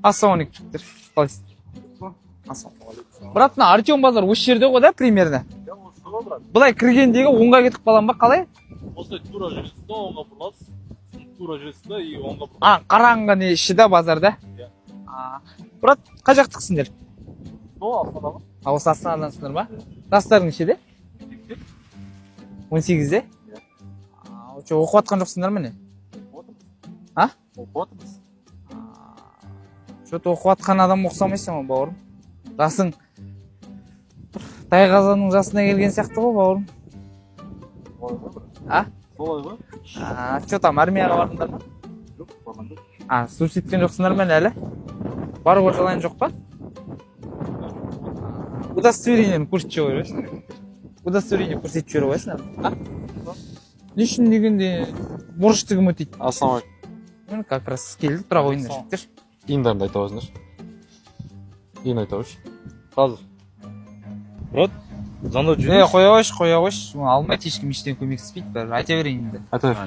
Ассалаумалейкум жігіттер. Қалайсыз? Ассалаумалейкум. Брат, мына Артем базар осы жерде ғой да, примерно? Бұлай кіргендегі оңға кетіп қалам ба, қалай? Осылай тура жүресіз да, оңға бұрыласыз. Тура жүресіз да, и оңға бұрыласыз. Қараңғы не іші да базарда? Брат, қай жақтықсыңдар? Астанаға. Осы Астанадансыңдар ма? Жастарың нешеде? 18-де? Оқып атқан жоқсыңдар ма не? Оқып атырмыз. Что-то оқып атқан адам ұқсамайсың ғой, бауырым. Жасың Тайғазанның жасына келген сияқты ғой, бауырым. Солай ғой? Что там, армияға бардыңдар ма? Жоқ, барған жоқ. Сурсеткен жоқсыңдар ма әлі? Баруға жалайын жоқ па? Удостоверениені көрсетіп жіберіп қойсың. Удостоверение көрсетіп жіберіп қойсың. Не үшін дегенде борышты кім өтейді? Ассалаумалейкум. Как раз келді, тұра қойыңдар жігіттер. Иіндарымды айта қойыңдар. Иін айта қойшы. Қазір. Брат, звондап жүрміз. Қоя қойшы. Алмайды, ешкім ештен көмектеспейді. Айта берейін енді. Айта бер.